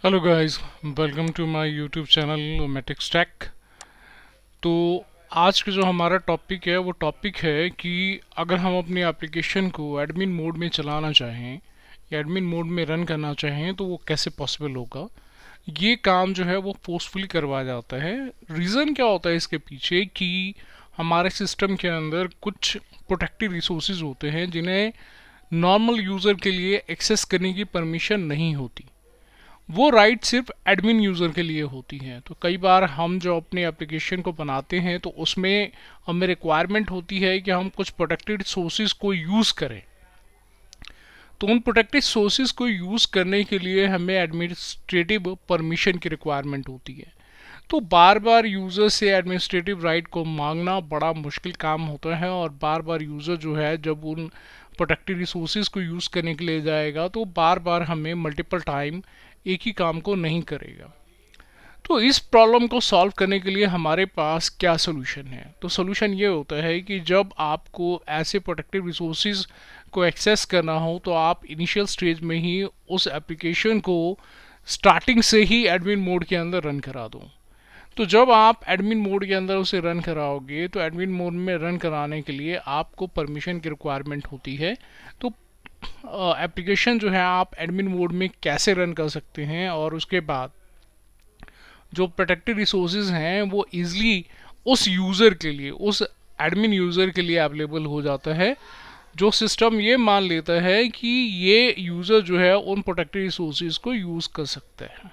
Hello guys, welcome to my YouTube channel Matics Tech. तो आज का जो हमारा टॉपिक है वो टॉपिक है कि अगर हम अपनी एप्लीकेशन को एडमिन मोड में चलाना चाहें या एडमिन मोड में रन करना चाहें तो वो कैसे पॉसिबल होगा। ये काम जो है वो फोर्सफुली करवाया जाता है। रीज़न क्या होता है इसके पीछे कि हमारे सिस्टम के अंदर कुछ प्रोटेक्टेड रिसोर्सेज होते हैं जिन्हें नॉर्मल यूज़र के लिए एक्सेस करने की परमिशन नहीं होती। वो राइट सिर्फ एडमिन यूज़र के लिए होती हैं। तो कई बार हम जो अपने एप्लीकेशन को बनाते हैं तो उसमें हमें रिक्वायरमेंट होती है कि हम कुछ प्रोटेक्टेड सोर्सेज को यूज़ करें। तो उन प्रोटेक्टेड सोर्सेज को यूज़ करने के लिए हमें एडमिनिस्ट्रेटिव परमिशन की रिक्वायरमेंट होती है। तो बार बार यूज़र से एडमिनिस्ट्रेटिव राइट को मांगना बड़ा मुश्किल काम होता है, और बार बार यूज़र जो है जब उन प्रोटेक्टेड रिसोर्सेज को यूज़ करने के लिए जाएगा तो बार बार हमें मल्टीपल टाइम एक ही काम को नहीं करेगा। तो इस प्रॉब्लम को सॉल्व करने के लिए हमारे पास क्या सोल्यूशन है। तो सोल्यूशन ये होता है कि जब आपको ऐसे प्रोटेक्टिव रिसोर्सेज को एक्सेस करना हो तो आप इनिशियल स्टेज में ही उस एप्लीकेशन को स्टार्टिंग से ही एडमिन मोड के अंदर रन करा दो। तो जब आप एडमिन मोड के अंदर उसे रन कराओगे तो एडमिन मोड में रन कराने के लिए आपको परमिशन की रिक्वायरमेंट होती है। तो एप्लीकेशन जो है आप एडमिन मोड में कैसे रन कर सकते हैं, और उसके बाद जो प्रोटेक्टेड रिसोर्सेज हैं वो इजली उस यूज़र के लिए, उस एडमिन यूज़र के लिए अवेलेबल हो जाता है जो सिस्टम ये मान लेता है कि ये यूज़र जो है उन प्रोटेक्टेड रिसोर्सेज को यूज़ कर सकता है।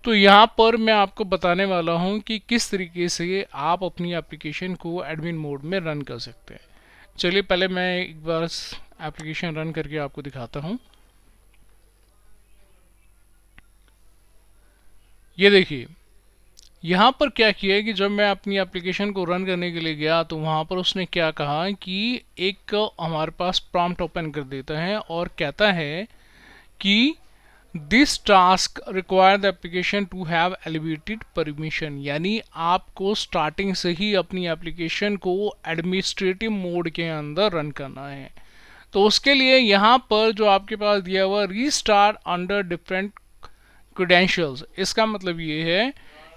तो यहाँ पर मैं आपको बताने वाला हूँ कि किस तरीके से आप अपनी एप्लीकेशन को एडमिन मोड में रन कर सकते हैं। चलिए पहले मैं एक बार एप्लीकेशन रन करके आपको दिखाता हूँ। ये देखिए, यहाँ पर क्या किया है कि जब मैं अपनी एप्लीकेशन को रन करने के लिए गया तो वहाँ पर उसने क्या कहा कि एक हमारे पास प्रॉम्प्ट ओपन कर देता है और कहता है कि this task require the application to have elevated permission, यानी आपको स्टार्टिंग से ही अपनी एप्लीकेशन को एडमिनिस्ट्रेटिव मोड के अंदर रन करना है। तो उसके लिए यहाँ पर जो आपके पास दिया हुआ रीस्टार्ट अंडर डिफरेंट क्रेडेंशियल्स, इसका मतलब ये है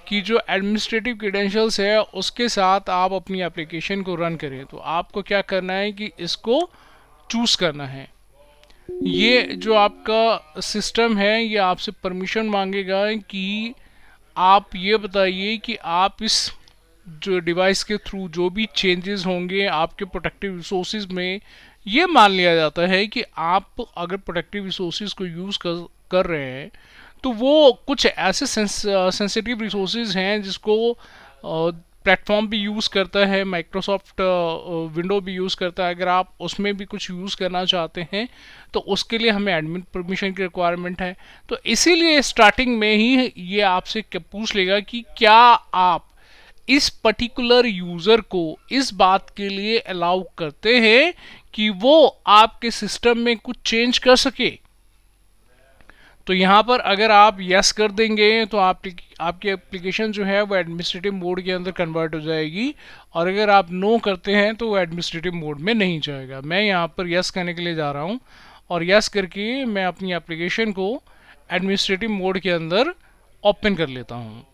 कि जो एडमिनिस्ट्रेटिव क्रेडेंशियल्स है उसके साथ आप अपनी एप्लीकेशन को रन करें। तो आपको क्या करना है कि इसको चूज करना है। ये जो आपका सिस्टम है ये आपसे परमिशन मांगेगा कि आप ये बताइए कि आप इस जो डिवाइस के थ्रू जो भी चेंजेस होंगे आपके प्रोटेक्टिव रिसोर्सेज में, ये मान लिया जाता है कि आप अगर प्रोटेक्टिव रिसोर्सेज को यूज़ कर रहे हैं तो वो कुछ ऐसे सेंसिटिव रिसोर्सेज हैं जिसको प्लेटफॉर्म भी यूज़ करता है, माइक्रोसॉफ्ट विंडो भी यूज़ करता है। अगर आप उसमें भी कुछ यूज़ करना चाहते हैं तो उसके लिए हमें एडमिन परमिशन की रिक्वायरमेंट है। तो इसीलिए स्टार्टिंग में ही ये आपसे पूछ लेगा कि क्या आप इस पर्टिकुलर यूज़र को इस बात के लिए अलाउ करते हैं कि वो आपके सिस्टम में कुछ चेंज कर सके। तो यहाँ पर अगर आप यस कर देंगे तो आपकी एप्लीकेशन जो है वो एडमिनिस्ट्रेटिव मोड के अंदर कन्वर्ट हो जाएगी, और अगर आप नो करते हैं तो वो एडमिनिस्ट्रेटिव मोड में नहीं जाएगा। मैं यहाँ पर यस करने के लिए जा रहा हूँ और यस करके मैं अपनी एप्लीकेशन को एडमिनिस्ट्रेटिव मोड के अंदर ओपन कर लेता हूँ।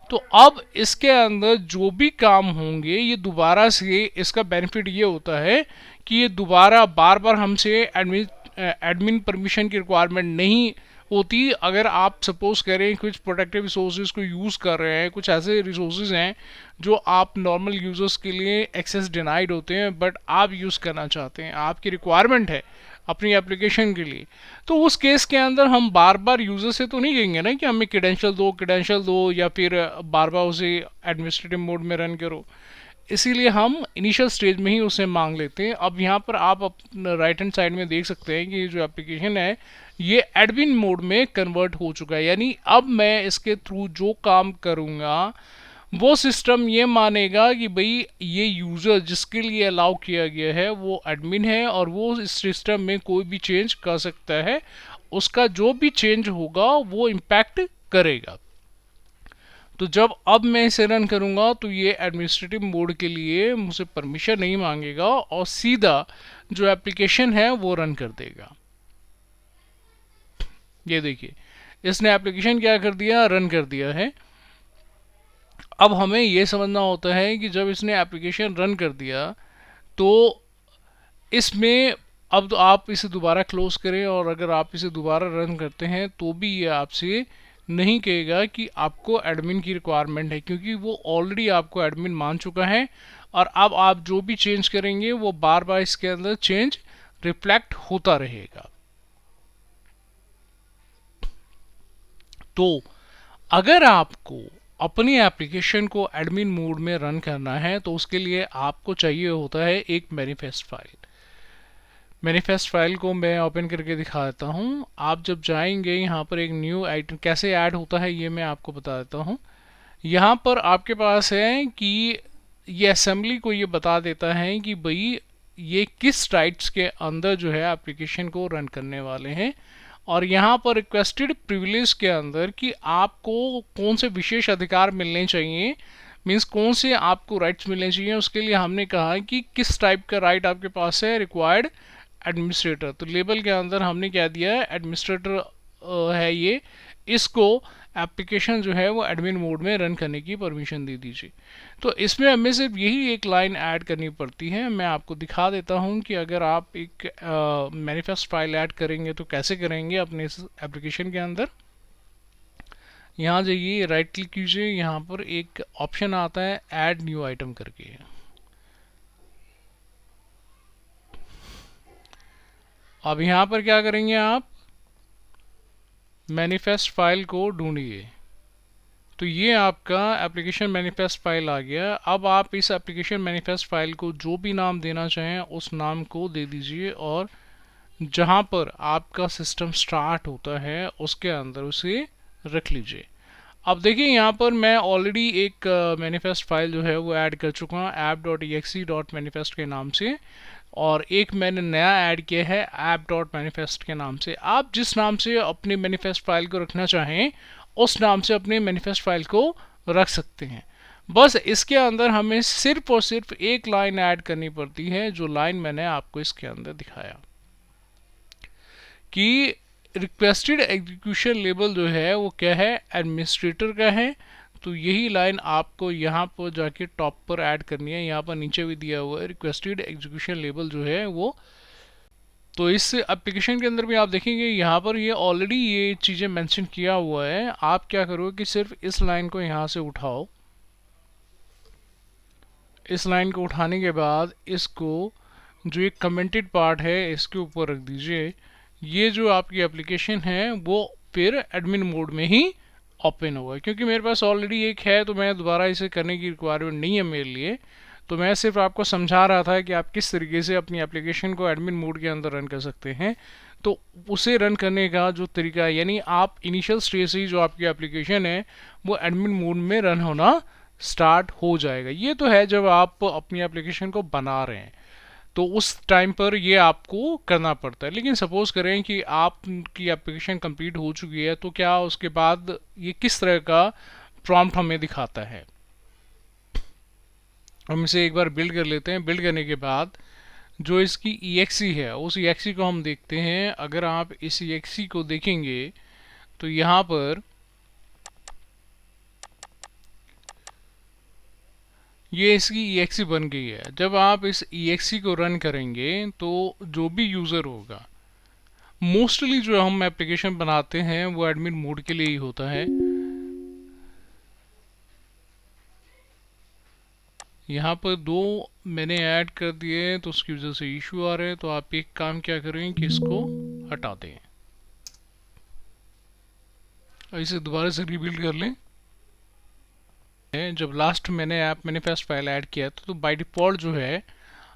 तो अब इसके अंदर जो भी काम होंगे ये दोबारा से, इसका बेनिफिट ये होता है कि ये दोबारा बार बार हमसे एडमिन परमिशन की रिक्वायरमेंट नहीं होती। अगर आप सपोज करें कुछ प्रोटेक्टिव रिसोर्सेज को यूज़ कर रहे हैं, कुछ ऐसे रिसोर्सेज हैं जो आप नॉर्मल यूज़र्स के लिए एक्सेस डिनाइड होते हैं बट आप यूज़ करना चाहते हैं, आपकी रिक्वायरमेंट है अपनी एप्लीकेशन के लिए, तो उस केस के अंदर हम बार बार यूज़र से तो नहीं कहेंगे ना कि हमें क्रेडेंशियल दो या फिर बार बार उसे एडमिनिस्ट्रेटिव मोड में रन करो। इसीलिए हम इनिशियल स्टेज में ही उसे मांग लेते हैं। अब यहाँ पर आप राइट हैंड साइड में देख सकते हैं कि जो एप्लीकेशन है ये एडमिन मोड में कन्वर्ट हो चुका है, यानी अब मैं इसके थ्रू जो काम करूँगा वो सिस्टम ये मानेगा कि भाई ये यूज़र जिसके लिए अलाउ किया गया है वो एडमिन है और वो इस सिस्टम में कोई भी चेंज कर सकता है, उसका जो भी चेंज होगा वो इम्पैक्ट करेगा। तो जब अब मैं इसे रन करूंगा तो ये एडमिनिस्ट्रेटिव मोड के लिए मुझसे परमिशन नहीं मांगेगा और सीधा जो एप्लीकेशन है वो रन कर देगा। ये देखिए, इसने एप्लीकेशन क्या कर दिया, रन कर दिया है। अब हमें ये समझना होता है कि जब इसने एप्लीकेशन रन कर दिया तो इसमें अब तो आप इसे दोबारा क्लोज करें और अगर आप इसे दोबारा रन करते हैं तो भी ये आपसे नहीं कहेगा कि आपको एडमिन की रिक्वायरमेंट है, क्योंकि वो ऑलरेडी आपको एडमिन मान चुका है। और अब आप जो भी चेंज करेंगे वो बार बार इसके अंदर चेंज रिफ्लेक्ट होता रहेगा। तो अगर आपको अपनी एप्लीकेशन को एडमिन मोड में रन करना है तो उसके लिए आपको चाहिए होता है एक मैनिफेस्ट फाइल। मैनिफेस्ट फाइल को मैं ओपन करके दिखा देता हूँ। आप जब जाएंगे यहाँ पर एक न्यू आइटम कैसे ऐड होता है ये मैं आपको बता देता हूँ। यहाँ पर आपके पास है कि ये असेंबली को ये बता देता है कि भाई ये किस राइट्स के अंदर जो है एप्लीकेशन को रन करने वाले हैं, और यहाँ पर रिक्वेस्टेड प्रिविलेज के अंदर कि आपको कौन से विशेष अधिकार मिलने चाहिए, मीन्स कौन से आपको राइट्स मिलने चाहिए। उसके लिए हमने कहा कि किस टाइप का राइट आपके पास है, रिक्वायर्ड एडमिनिस्ट्रेटर। तो लेबल के अंदर हमने क्या दिया है, एडमिनिस्ट्रेटर है ये, इसको एप्लीकेशन जो है वो एडमिन मोड में रन करने की परमिशन दे दीजिए। तो इसमें हमें सिर्फ यही एक लाइन ऐड करनी पड़ती है। मैं आपको दिखा देता हूँ कि अगर आप एक मैनिफेस्ट फाइल ऐड करेंगे तो कैसे करेंगे अपने इस एप्लीकेशन के अंदर। यहाँ जाइए, राइट क्लिक कीजिए, यहाँ पर एक ऑप्शन आता है ऐड न्यू आइटम करके। अब यहाँ पर क्या करेंगे, आप मैनिफेस्ट फाइल को ढूंढिए। तो ये आपका एप्लीकेशन मैनिफेस्ट फाइल आ गया। अब आप इस एप्लीकेशन मैनिफेस्ट फाइल को जो भी नाम देना चाहें उस नाम को दे दीजिए, और जहाँ पर आपका सिस्टम स्टार्ट होता है उसके अंदर उसे रख लीजिए। अब देखिए यहाँ पर मैं ऑलरेडी एक मैनिफेस्ट फाइल जो है वो ऐड कर चुका हूँ app.exe.manifest के नाम से, और एक मैंने नया ऐड किया है app.manifest के नाम से। आप जिस नाम से अपने मैनिफेस्ट फाइल को रखना चाहें उस नाम से अपने मैनिफेस्ट फाइल को रख सकते हैं। बस इसके अंदर हमें सिर्फ और सिर्फ एक लाइन ऐड करनी पड़ती है, जो लाइन मैंने आपको इसके अंदर दिखाया कि रिक्वेस्टेड एग्जीक्यूशन लेबल जो है वो क्या है, एडमिनिस्ट्रेटर का है। तो यही लाइन आपको यहाँ पर जाके टॉप पर ऐड करनी है। यहाँ पर नीचे भी दिया हुआ है रिक्वेस्टेड एग्जीक्यूशन लेबल जो है वो। तो इस एप्लीकेशन के अंदर भी आप देखेंगे यहाँ पर ये ऑलरेडी ये चीज़ें मेंशन किया हुआ है। आप क्या करोगे कि सिर्फ इस लाइन को यहाँ से उठाओ। इस लाइन को उठाने के बाद इसको जो एक कमेंटेड पार्ट है इसके ऊपर रख दीजिए। ये जो आपकी एप्लीकेशन है वो फिर एडमिन मोड में ही ओपन होगा। क्योंकि मेरे पास ऑलरेडी एक है तो मैं दोबारा इसे करने की रिक्वायरमेंट नहीं है मेरे लिए। तो मैं सिर्फ आपको समझा रहा था कि आप किस तरीके से अपनी एप्लीकेशन को एडमिन मोड के अंदर रन कर सकते हैं। तो उसे रन करने का जो तरीका है, यानी आप इनिशियल स्टेज से ही जो आपकी एप्लीकेशन है वो एडमिन मोड में रन होना स्टार्ट हो जाएगा। ये तो है जब आप अपनी एप्लीकेशन को बना रहे हैं तो उस टाइम पर ये आपको करना पड़ता है। लेकिन सपोज करें कि आपकी एप्लीकेशन कंप्लीट हो चुकी है तो क्या उसके बाद ये किस तरह का प्रॉम्प्ट हमें दिखाता है। हम इसे एक बार बिल्ड कर लेते हैं। बिल्ड करने के बाद जो इसकी EXE है उस EXE को हम देखते हैं। अगर आप इस EXE को देखेंगे तो यहाँ पर ये इसकी EXE बन गई है। जब आप इस EXE को रन करेंगे तो जो भी यूज़र होगा, मोस्टली जो हम एप्लीकेशन बनाते हैं वो एडमिन मोड के लिए ही होता है। यहाँ पर दो मैंने ऐड कर दिए तो उसकी वजह से इशू आ रहे हैं। तो आप एक काम क्या करें कि इसको हटा दें और इसे दोबारा से रीबिल्ड कर लें। जब लास्ट मैंने ऐप मैनिफेस्ट फाइल ऐड किया तो बाय डिफ़ॉल्ट जो है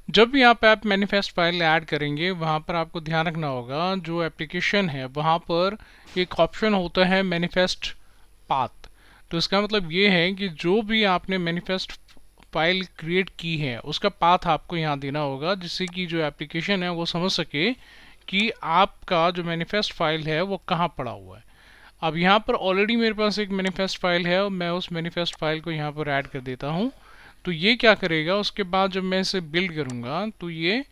जब भी आप ऐप मैनिफेस्ट फाइल ऐड करेंगे वहाँ पर आपको ध्यान रखना होगा जो एप्लीकेशन है वहाँ पर एक ऑप्शन होता है मैनिफेस्ट पाथ। तो इसका मतलब ये है कि जो भी आपने मैनिफेस्ट फाइल क्रिएट की है उसका पाथ आपको यहाँ देना होगा, जिससे कि जो एप्लीकेशन है वो समझ सके कि आपका जो मैनिफेस्ट फाइल है वो कहाँ पड़ा हुआ है। अब यहाँ पर ऑलरेडी मेरे पास एक मैनिफेस्ट फाइल है और मैं उस मैनिफेस्ट फाइल को यहाँ पर ऐड कर देता हूँ। तो ये क्या करेगा, उसके बाद जब मैं इसे बिल्ड करूँगा तो ये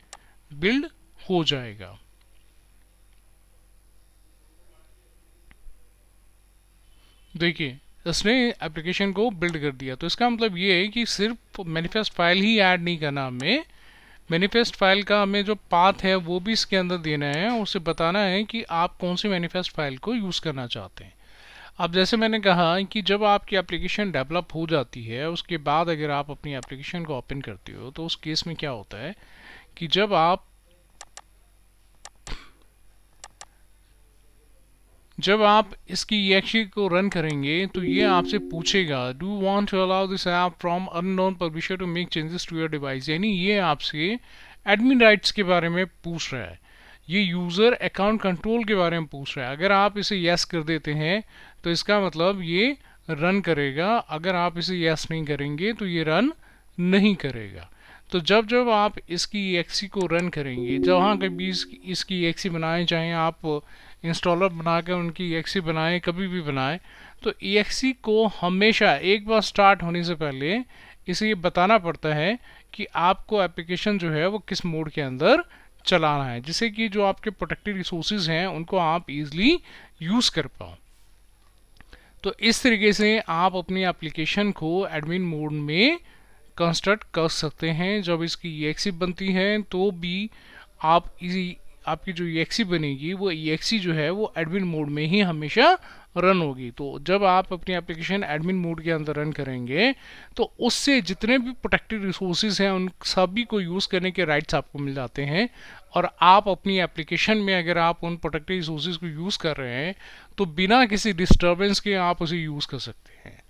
बिल्ड हो जाएगा। देखिए, इसने एप्लीकेशन को बिल्ड कर दिया। तो इसका मतलब ये है कि सिर्फ मैनिफेस्ट फाइल ही ऐड नहीं करना हमें, मैनिफेस्ट फाइल का हमें जो पाथ है वो भी इसके अंदर देना है, उसे बताना है कि आप कौन सी मैनिफेस्ट फाइल को यूज़ करना चाहते हैं। अब जैसे मैंने कहा कि जब आपकी एप्लीकेशन डेवलप हो जाती है, उसके बाद अगर आप अपनी एप्लीकेशन को ओपन करते हो, तो उस केस में क्या होता है कि जब आप इसकी exe को रन करेंगे तो ये आपसे पूछेगा do want to allow this app from unknown publisher to make changes to your device, यानी ये आपसे एडमिन राइट्स के बारे में पूछ रहा है, ये यूज़र अकाउंट कंट्रोल के बारे में पूछ रहा है। अगर आप इसे यस कर देते हैं तो इसका मतलब ये रन करेगा, अगर आप इसे यस नहीं करेंगे तो ये रन नहीं करेगा। तो जब जब आप इसकी exe को रन करेंगे, जहाँ कभी इसकी exe बनाएं, चाहे आप इंस्टॉलर बनाकर उनकी exe बनाएं, कभी भी बनाएं, तो exe को हमेशा एक बार स्टार्ट होने से पहले इसे ये बताना पड़ता है कि आपको एप्लीकेशन जो है वो किस मोड के अंदर चलाना है, जिससे कि जो आपके प्रोटेक्टेड रिसोर्सेज हैं उनको आप इजीली यूज़ कर पाओ। तो इस तरीके से आप अपनी एप्लीकेशन को एडमिन मोड में कंस्ट्रक्ट कर सकते हैं। जब इसकी exe बनती है तो भी आप आपकी जो exe बनेगी वो exe जो है वो एडमिन मोड में ही हमेशा रन होगी। तो जब आप अपनी एप्लीकेशन एडमिन मोड के अंदर रन करेंगे तो उससे जितने भी प्रोटेक्टेड रिसोर्सेज हैं उन सभी को यूज़ करने के राइट्स आपको मिल जाते हैं, और आप अपनी एप्लीकेशन में अगर आप उन प्रोटेक्टेड रिसोर्सेज को यूज़ कर रहे हैं तो बिना किसी डिस्टर्बेंस के आप उसे यूज़ कर सकते हैं।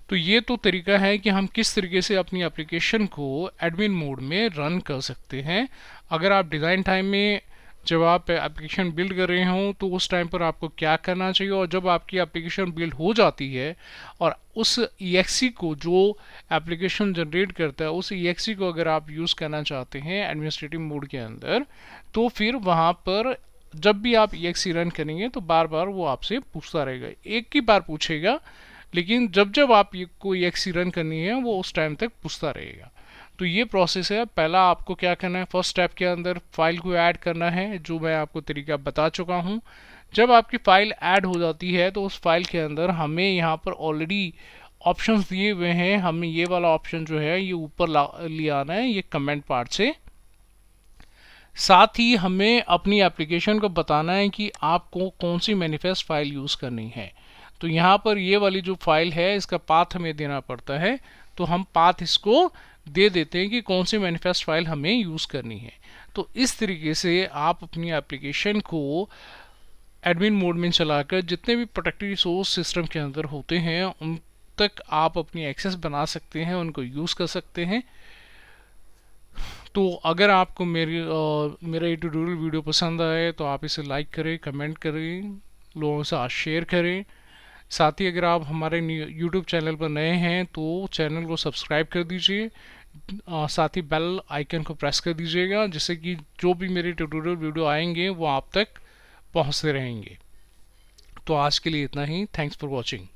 तो ये तो तरीका है कि हम किस तरीके से अपनी एप्लीकेशन को एडमिन मोड में रन कर सकते हैं। अगर आप डिज़ाइन टाइम में जब आप एप्लीकेशन बिल्ड कर रहे हों तो उस टाइम पर आपको क्या करना चाहिए, और जब आपकी एप्लीकेशन बिल्ड हो जाती है और उस exe को जो एप्लीकेशन जनरेट करता है उस exe को अगर आप यूज़ करना चाहते हैं एडमिनिस्ट्रेटिव मोड के अंदर, तो फिर वहाँ पर जब भी आप exe रन करेंगे तो बार बार वो आपसे पूछता रहेगा, एक ही बार पूछेगा, लेकिन जब जब आप ये कोई exe रन करनी है वो उस टाइम तक पूछता रहेगा। तो ये प्रोसेस है। पहला आपको क्या करना है, फर्स्ट स्टेप के अंदर फाइल को ऐड करना है, जो मैं आपको तरीका बता चुका हूँ। जब आपकी फाइल ऐड हो जाती है तो उस फाइल के अंदर हमें यहाँ पर ऑलरेडी ऑप्शंस दिए हुए हैं, हमें ये वाला ऑप्शन जो है ये ऊपर ले आना है, ये कमेंट पार्ट से। साथ ही हमें अपनी एप्लीकेशन को बताना है कि आपको कौन सी मैनिफेस्ट फाइल यूज़ करनी है। तो यहाँ पर ये वाली जो फाइल है इसका पाथ हमें देना पड़ता है, तो हम पाथ इसको दे देते हैं कि कौन सी मैनिफेस्ट फाइल हमें यूज़ करनी है। तो इस तरीके से आप अपनी एप्लीकेशन को एडमिन मोड में चलाकर जितने भी प्रोटेक्टेड रिसोर्स सिस्टम के अंदर होते हैं उन तक आप अपनी एक्सेस बना सकते हैं, उनको यूज़ कर सकते हैं। तो अगर आपको मेरा ये ट्यूटोरियल वीडियो पसंद आए तो आप इसे लाइक करें, कमेंट करें, लोगों से साथ शेयर करें। साथ ही अगर आप हमारे यूट्यूब चैनल पर नए हैं तो चैनल को सब्सक्राइब कर दीजिए, साथ ही बेल आइकन को प्रेस कर दीजिएगा, जिससे कि जो भी मेरे ट्यूटोरियल वीडियो आएंगे वो आप तक पहुंचते रहेंगे। तो आज के लिए इतना ही। Thanks for watching.